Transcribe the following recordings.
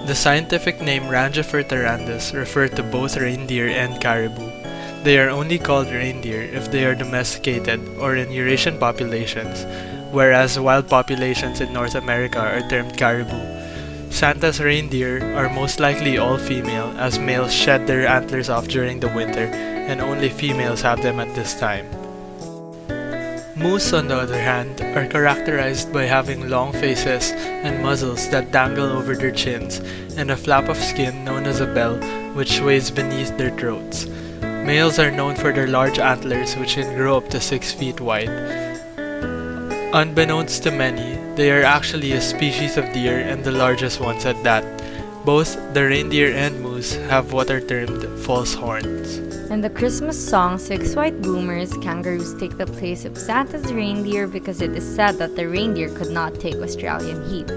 The scientific name Rangifer refers to both reindeer and caribou. They are only called reindeer if they are domesticated or in Eurasian populations, whereas wild populations in North America are termed caribou. Santa's reindeer are most likely all female, as males shed their antlers off during the winter and only females have them at this time. Moose, on the other hand, are characterized by having long faces and muzzles that dangle over their chins and a flap of skin known as a bell which sways beneath their throats. Males are known for their large antlers which can grow up to 6 feet wide. Unbeknownst to many, they are actually a species of deer and the largest ones at that. Both the reindeer and moose have what are termed false horns. In the Christmas song Six White Boomers, kangaroos take the place of Santa's reindeer because it is said that the reindeer could not take Australian heat.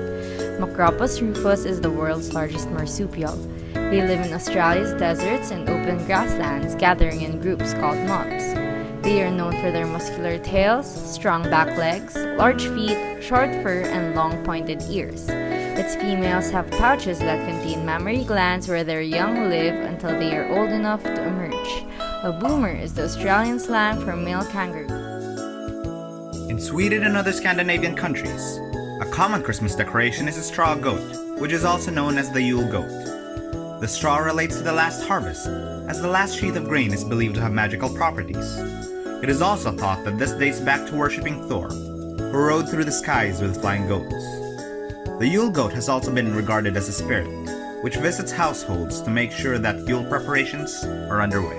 Macropus rufus is the world's largest marsupial. They live in Australia's deserts and open grasslands, gathering in groups called mobs. They are known for their muscular tails, strong back legs, large feet, short fur, and long pointed ears. Its females have pouches that contain mammary glands where their young live until they are old enough to emerge. A boomer is the Australian slang for male kangaroo. In Sweden and other Scandinavian countries, a common Christmas decoration is a straw goat, which is also known as the Yule goat. The straw relates to the last harvest, as the last sheaf of grain is believed to have magical properties. It is also thought that this dates back to worshipping Thor, who rode through the skies with flying goats. The Yule goat has also been regarded as a spirit, which visits households to make sure that Yule preparations are underway.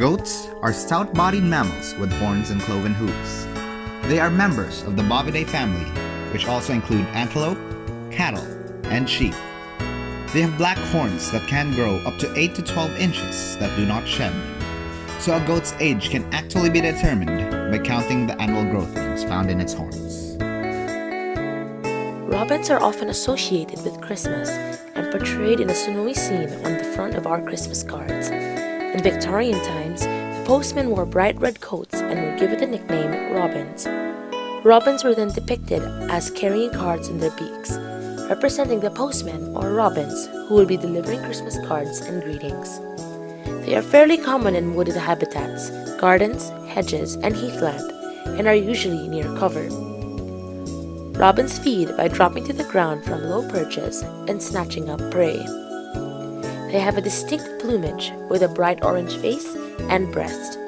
Goats are stout-bodied mammals with horns and cloven hooves. They are members of the Bovidae family, which also include antelope, cattle, and sheep. They have black horns that can grow up to 8 to 12 inches that do not shed. So a goat's age can actually be determined by counting the annual growth rings found in its horns. Robins are often associated with Christmas and portrayed in a snowy scene on the front of our Christmas cards. In Victorian times, the postmen wore bright red coats and were given the nickname robins. Robins were then depicted as carrying cards in their beaks, representing the postmen or robins who would be delivering Christmas cards and greetings. They are fairly common in wooded habitats, gardens, hedges, and heathland, and are usually near cover. Robins feed by dropping to the ground from low perches and snatching up prey. They have a distinct plumage with a bright orange face and breast.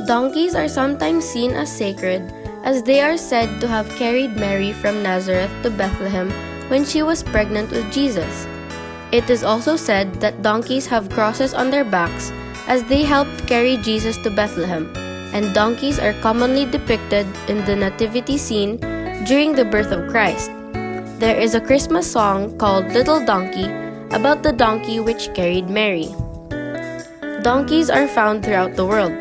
Donkeys are sometimes seen as sacred, as they are said to have carried Mary from Nazareth to Bethlehem when she was pregnant with Jesus. It is also said that donkeys have crosses on their backs as they helped carry Jesus to Bethlehem, and donkeys are commonly depicted in the nativity scene during the birth of Christ. There is a Christmas song called Little Donkey about the donkey which carried Mary. Donkeys are found throughout the world.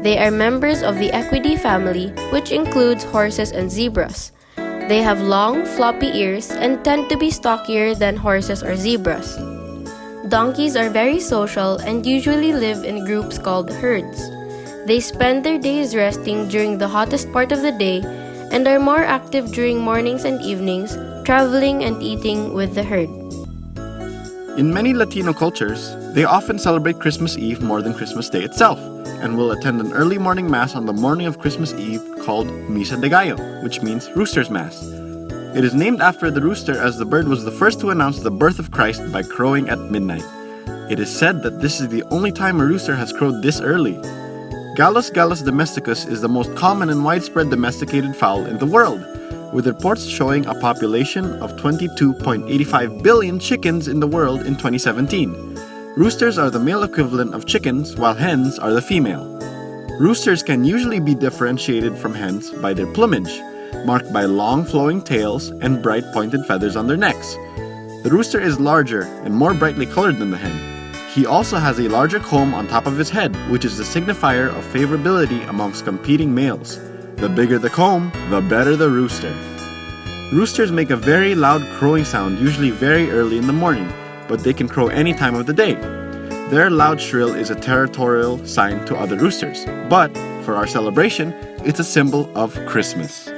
They are members of the Equidae family, which includes horses and zebras. They have long, floppy ears and tend to be stockier than horses or zebras. Donkeys are very social and usually live in groups called herds. They spend their days resting during the hottest part of the day and are more active during mornings and evenings, traveling and eating with the herd. In many Latino cultures, they often celebrate Christmas Eve more than Christmas Day itself, and will attend an early morning mass on the morning of Christmas Eve called Misa de Gallo, which means Rooster's Mass. It is named after the rooster as the bird was the first to announce the birth of Christ by crowing at midnight. It is said that this is the only time a rooster has crowed this early. Gallus gallus domesticus is the most common and widespread domesticated fowl in the world, with reports showing a population of 22.85 billion chickens in the world in 2017. Roosters are the male equivalent of chickens, while hens are the female. Roosters can usually be differentiated from hens by their plumage, marked by long flowing tails and bright pointed feathers on their necks. The rooster is larger and more brightly colored than the hen. He also has a larger comb on top of his head, which is the signifier of favorability amongst competing males. The bigger the comb, the better the rooster. Roosters make a very loud crowing sound usually very early in the morning, but they can crow any time of the day. Their loud shrill is a territorial sign to other roosters, but for our celebration, it's a symbol of Christmas.